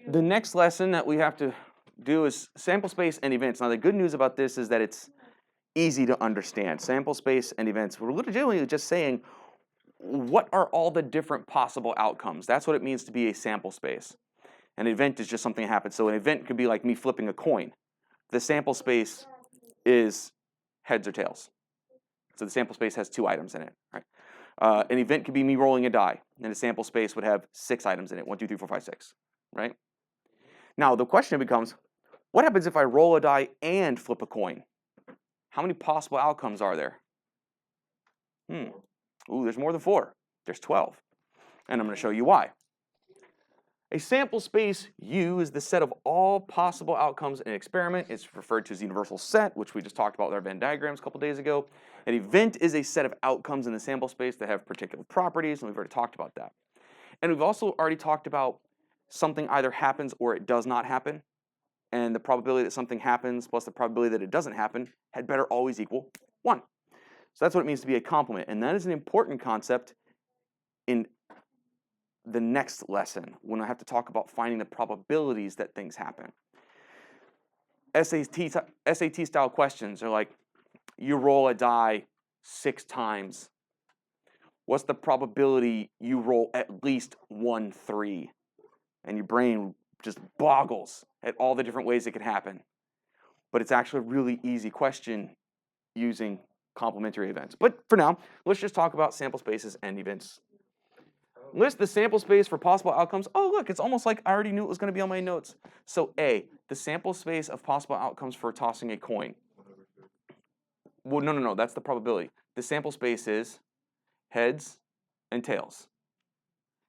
The next lesson that we have to do is sample space and events. Now the good news about this is that it's easy to understand. Sample space and events. We're literally just saying, what are all the different possible outcomes? That's what it means to be a sample space. An event is just something that happens. So an event could be like me flipping a coin. The sample space is heads or tails. So the sample space has 2 items in it. Right? An event could be me rolling a die, and a sample space would have 6 items in it. 1, 2, 3, 4, 5, 6. Right? Now the question becomes, what happens if I roll a die and flip a coin? How many possible outcomes are there? Ooh, there's more than 4. There's 12. And I'm going to show you why. A sample space U is the set of all possible outcomes in an experiment. It's referred to as the universal set, which we just talked about with our Venn diagrams a couple days ago. An event is a set of outcomes in the sample space that have particular properties, and we've already talked about that. And we've also already talked about something either happens or it does not happen. And the probability that something happens plus the probability that it doesn't happen had better always equal 1. So that's what it means to be a complement. And that is an important concept in the next lesson when I have to talk about finding the probabilities that things happen. SAT style questions are like, you roll a die 6 times. What's the probability you roll at least 1 3? And your brain just boggles at all the different ways it could happen. But it's actually a really easy question using complementary events. But for now, let's just talk about sample spaces and events. List the sample space for possible outcomes. Oh, look, it's almost like I already knew it was going to be on my notes. So A, the sample space of possible outcomes for tossing a coin. Well, no, that's the probability. The sample space is heads and tails.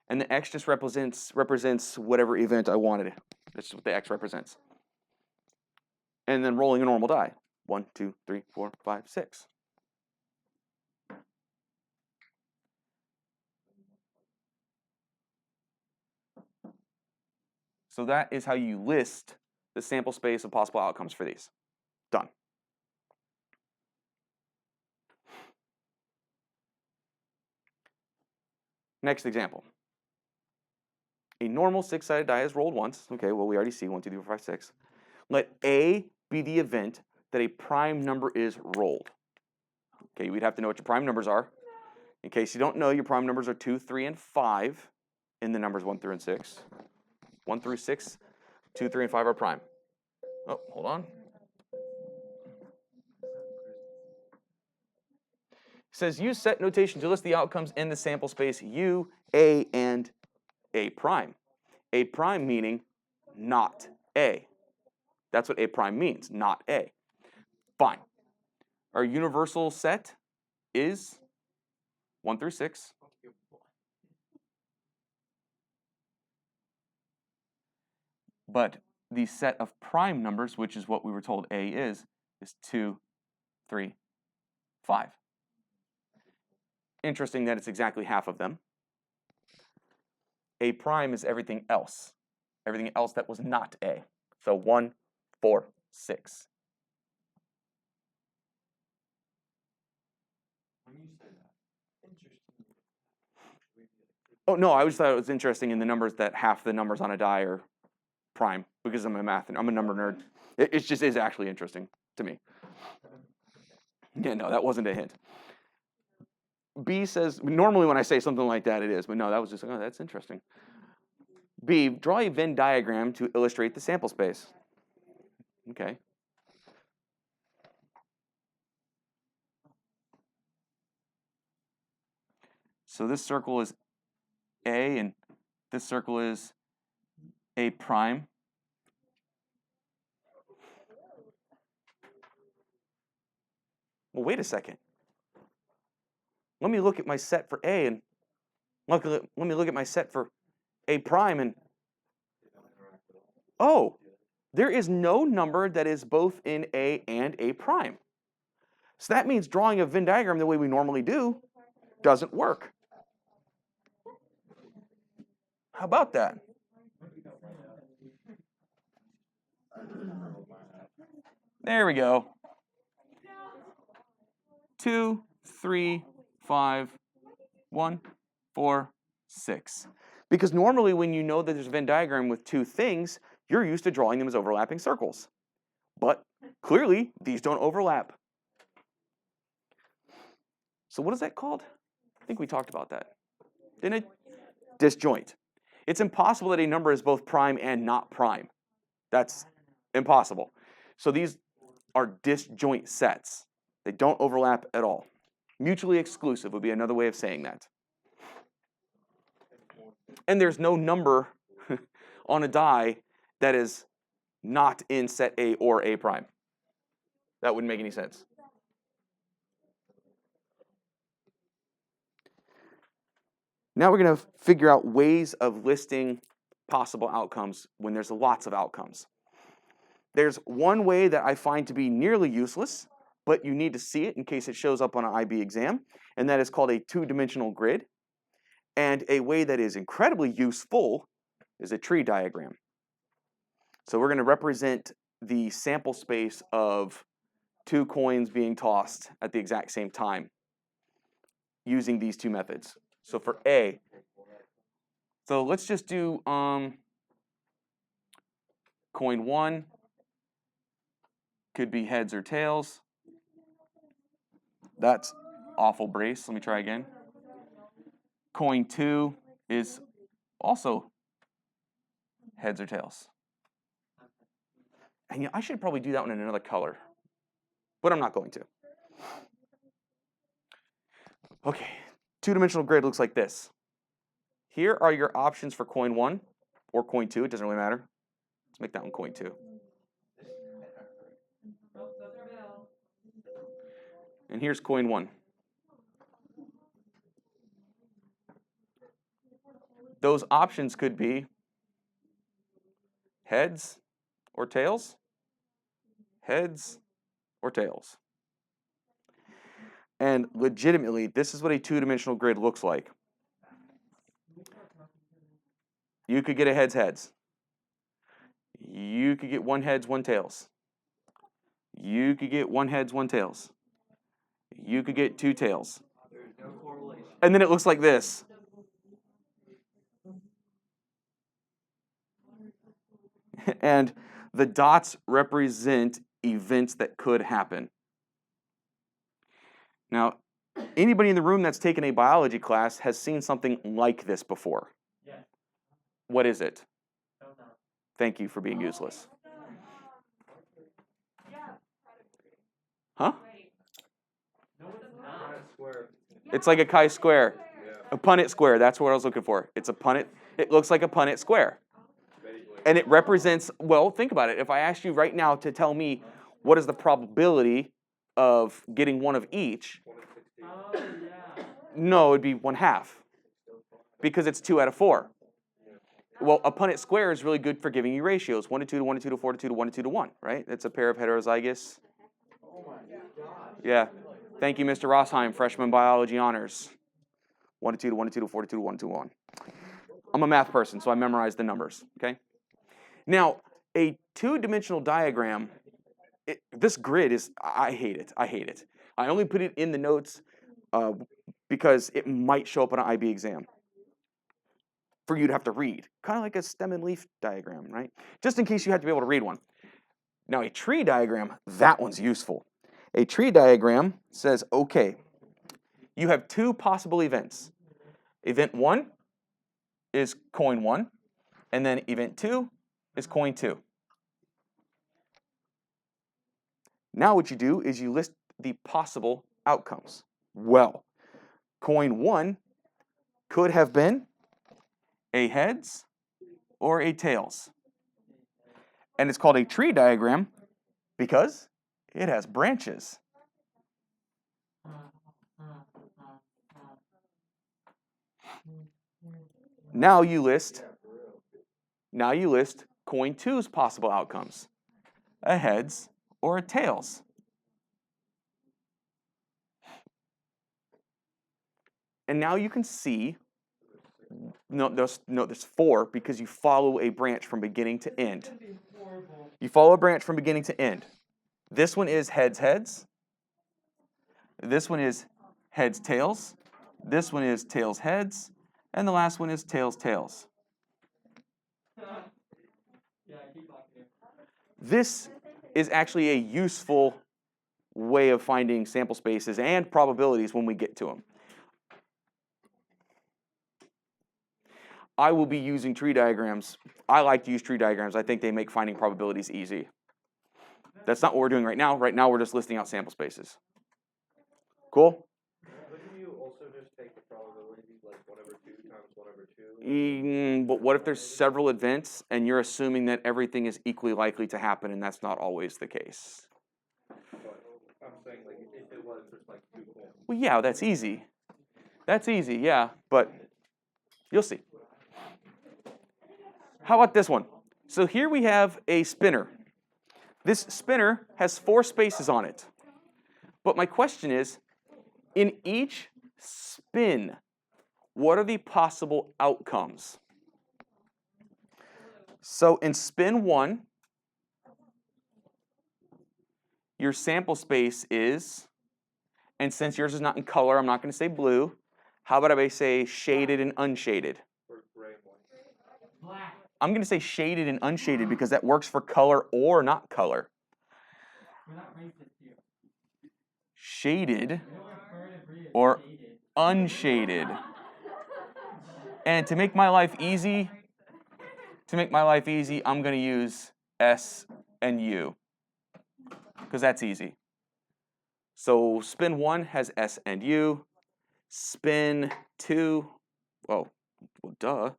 And the X just represents whatever event I wanted. That's what the X represents. And then rolling a normal die. 1, 2, 3, 4, 5, 6. So that is how you list the sample space of possible outcomes for these. Done. Next example. A normal 6-sided die is rolled once. Okay, well, we already see 1, 2, 3, 4, 5, 6. Let A be the event that a prime number is rolled. Okay, we'd have to know what your prime numbers are. In case you don't know, your prime numbers are 2, 3, and 5 in the numbers 1 through and 6. 1 through 6, 2, 3, and 5 are prime. Oh, hold on. It says use set notation to list the outcomes in the sample space U, A, and A prime. A prime meaning not A. That's what A prime means, not A. Fine. Our universal set is 1 through 6. But the set of prime numbers, which is what we were told A is 2, 3, 5. Interesting that it's exactly half of them. A prime is everything else that was not A. So 1, 4, 6. Oh, no, I always thought it was interesting in the numbers that half the numbers on a die are prime because I'm a number nerd. It just is actually interesting to me. Yeah, no, that wasn't a hint. B says, normally when I say something like that, it is, but no, that was just, oh, that's interesting. B, draw a Venn diagram to illustrate the sample space. Okay. So this circle is A, and this circle is A prime. Well, wait a second. Let me look at my set for A, and let me look at my set for A prime, and oh, there is no number that is both in A and A prime. So that means drawing a Venn diagram the way we normally do doesn't work. How about that? There we go. 2, 3, 5, 1, 4, 6. Because normally when you know that there's a Venn diagram with two things, you're used to drawing them as overlapping circles. But clearly, these don't overlap. So what is that called? I think we talked about that. Didn't it? Disjoint. It's impossible that a number is both prime and not prime. That's impossible. So these are disjoint sets. They don't overlap at all. Mutually exclusive would be another way of saying that. And there's no number on a die that is not in set A or A prime. That wouldn't make any sense. Now we're going to figure out ways of listing possible outcomes when there's lots of outcomes. There's one way that I find to be nearly useless, but you need to see it in case it shows up on an IB exam, and that is called a two-dimensional grid. And a way that is incredibly useful is a tree diagram. So we're going to represent the sample space of two coins being tossed at the exact same time using these two methods. So for A, so let's just do coin 1 could be heads or tails. That's awful brace. Let me try again. Coin 2 is also heads or tails. And I should probably do that one in another color, but I'm not going to. Okay, two-dimensional grid looks like this. Here are your options for coin 1 or coin 2. It doesn't really matter. Let's make that one coin 2. And here's coin 1. Those options could be heads or tails, heads or tails. And legitimately, this is what a two-dimensional grid looks like. You could get a heads. You could get one heads, one tails. You could get one heads, one tails. You could get two tails. There's no correlation. And then it looks like this. And the dots represent events that could happen. Now, anybody in the room that's taken a biology class has seen something like this before. Yes. What is it? Don't know. Thank you for being useless. Yeah. Huh? No, it's not. Square. It's like a chi-square. Yeah. A Punnett square, that's what I was looking for. It's a Punnett, it looks like a Punnett square. And it represents, well, think about it. If I asked you right now to tell me what is the probability of getting one of each, Oh, yeah. no, it'd be 1/2. Because it's 2 out of 4. Well, a Punnett square is really good for giving you ratios. 1 to 2 to 1 to 2 to 4 to 2 to 1 to 2 to 1, right? It's a pair of heterozygous. Oh my God. Yeah. Thank you, Mr. Rossheim, freshman biology honors. 1 to 2 to 1 to 2 to 4 to 2 to 1 to 1. I'm a math person, so I memorized the numbers, okay? Now, a two-dimensional diagram, this grid is, I hate it. I hate it. I only put it in the notes because it might show up on an IB exam for you to have to read. Kind of like a stem and leaf diagram, right? Just in case you have to be able to read one. Now, a tree diagram, that one's useful. A tree diagram says, okay, you have two possible events. Event 1 is coin 1, and then event 2 is coin 2. Now what you do is you list the possible outcomes. Well, coin 1 could have been a heads or a tails. And it's called a tree diagram because it has branches. Now you list coin 2's possible outcomes. A heads or a tails. And now you can see, there's 4 because you follow a branch from beginning to end. You follow a branch from beginning to end. This one is heads, heads. This one is heads, tails. This one is tails, heads. And the last one is tails, tails. Yeah, keep talking. This is actually a useful way of finding sample spaces and probabilities when we get to them. I will be using tree diagrams. I like to use tree diagrams. I think they make finding probabilities easy. That's not what we're doing right now. Right now, we're just listing out sample spaces. Cool? Wouldn't you also just take the probability, like 1/2 times 1/2? But what if there's several events and you're assuming that everything is equally likely to happen, and that's not always the case? But I'm saying, like, if it was just like 2 coins. Well, yeah, that's easy. That's easy, yeah, but you'll see. How about this one? So here we have a spinner. This spinner has 4 spaces on it. But my question is, in each spin, what are the possible outcomes? So in spin 1, your sample space is, and since yours is not in color, I'm not going to say blue. How about I say shaded and unshaded? Or gray one. Black. I'm going to say shaded and unshaded because that works for color or not color. We're not racist here. Shaded We don't refer to Brie as or shaded. unshaded. And to make my life easy, I'm going to use S and U because that's easy. So spin 1 has S and U. Spin 2, oh, well, duh,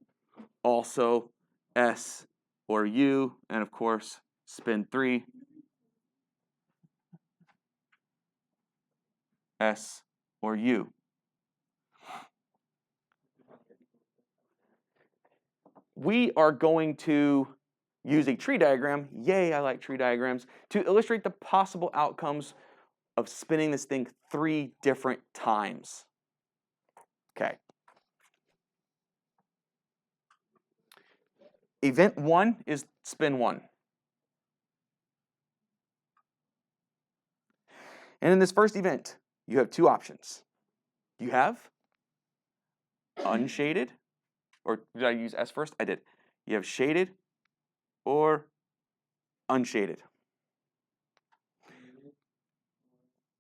also S or U. And of course, spin 3, S or U. We are going to use a tree diagram, yay, I like tree diagrams, to illustrate the possible outcomes of spinning this thing 3 different times. Okay. Event 1 is spin 1. And in this first event, you have 2 options. You have unshaded, or did I use S first? I did. You have shaded or unshaded.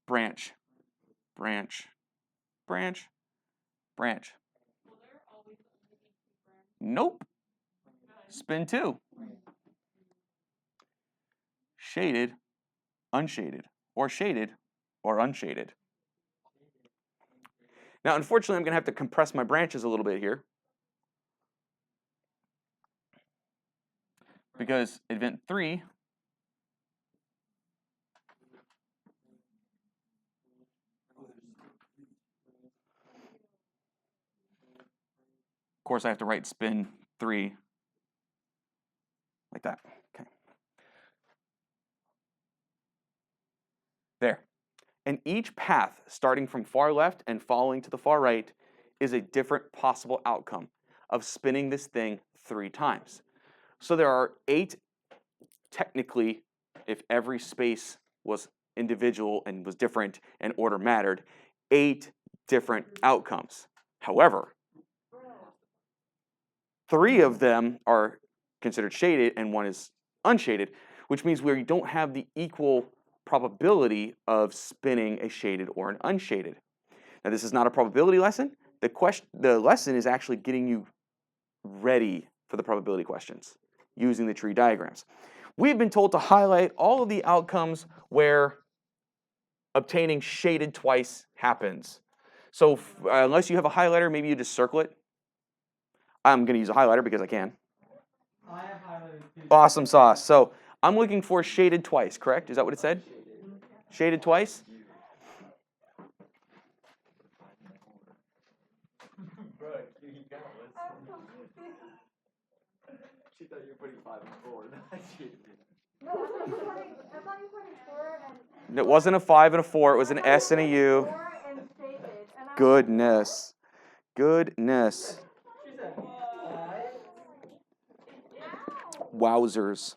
Branch, branch, branch, branch. Nope. Spin 2. Shaded, unshaded, or shaded or unshaded. Now, unfortunately, I'm going to have to compress my branches a little bit here because event 3 of course, I have to write spin 3 like that. Okay. There. And each path, starting from far left and following to the far right, is a different possible outcome of spinning this thing 3 times. So there are 8, technically, if every space was individual and was different and order mattered, 8 different outcomes. However, 3 of them are considered shaded and 1 is unshaded, which means we don't have the equal probability of spinning a shaded or an unshaded. Now, this is not a probability lesson. The lesson is actually getting you ready for the probability questions using the tree diagrams. We've been told to highlight all of the outcomes where obtaining shaded twice happens. So unless you have a highlighter, maybe you just circle it. I'm going to use a highlighter because I can. I have highlighters too. Awesome sauce. So I'm looking for shaded twice, correct? Is that what it said? Shaded twice? Bro, you got this. She thought you were putting 5 and 4. No, I thought you were putting 4 and It wasn't a 5 and a 4. It was an S and a U. 4 and shaded. And I was Goodness. Goodness. She said, Wowzers.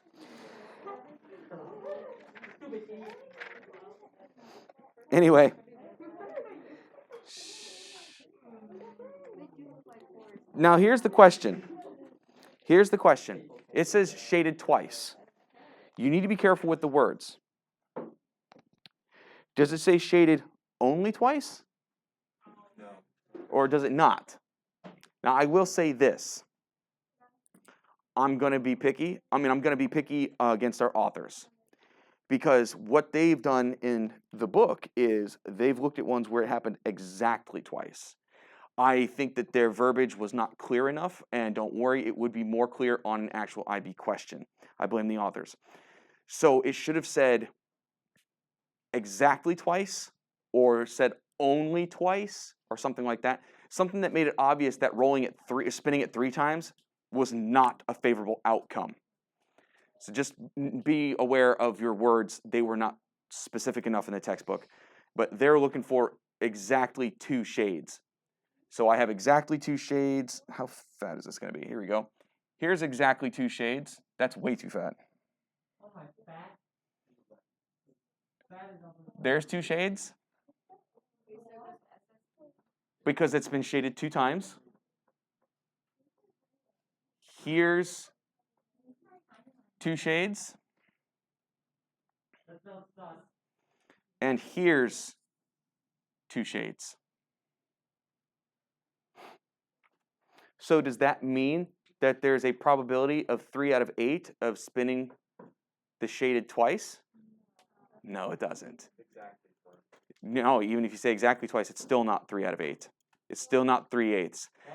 Anyway. Now here's the question. Here's the question. It says shaded twice. You need to be careful with the words. Does it say shaded only twice? No. Or does it not? Now I will say this. I'm going to be picky. I'm going to be picky against our authors. Because what they've done in the book is they've looked at ones where it happened exactly twice. I think that their verbiage was not clear enough, and don't worry, it would be more clear on an actual IB question. I blame the authors. So it should have said exactly twice, or said only twice, or something like that. Something that made it obvious that spinning it 3 times was not a favorable outcome. So just be aware of your words. They were not specific enough in the textbook, but they're looking for exactly 2 shades. So I have exactly 2 shades. How fat is this going to be? Here we go. Here's exactly 2 shades. That's way too fat. Oh my fat. Fat is over the There's 2 shades. Because it's been shaded 2 times. Here's 2 shades. That's so sus. And here's 2 shades. So does that mean that there's a probability of 3 out of 8 of spinning the shaded twice? No, it doesn't. Exactly. No, even if you say exactly twice, it's still not 3 out of 8. It's still not 3/8. Why?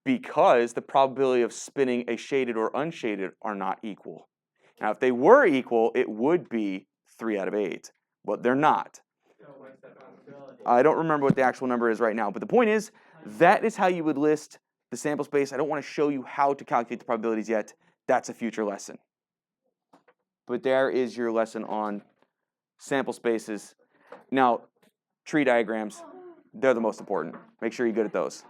Because the probability of spinning a shaded or unshaded are not equal. Now, if they were equal, it would be 3 out of 8, but they're not. So what's the possibility? I don't remember what the actual number is right now, but the point is, that is how you would list the sample space. I don't want to show you how to calculate the probabilities yet. That's a future lesson. But there is your lesson on sample spaces. Now, tree diagrams, they're the most important. Make sure you're good at those.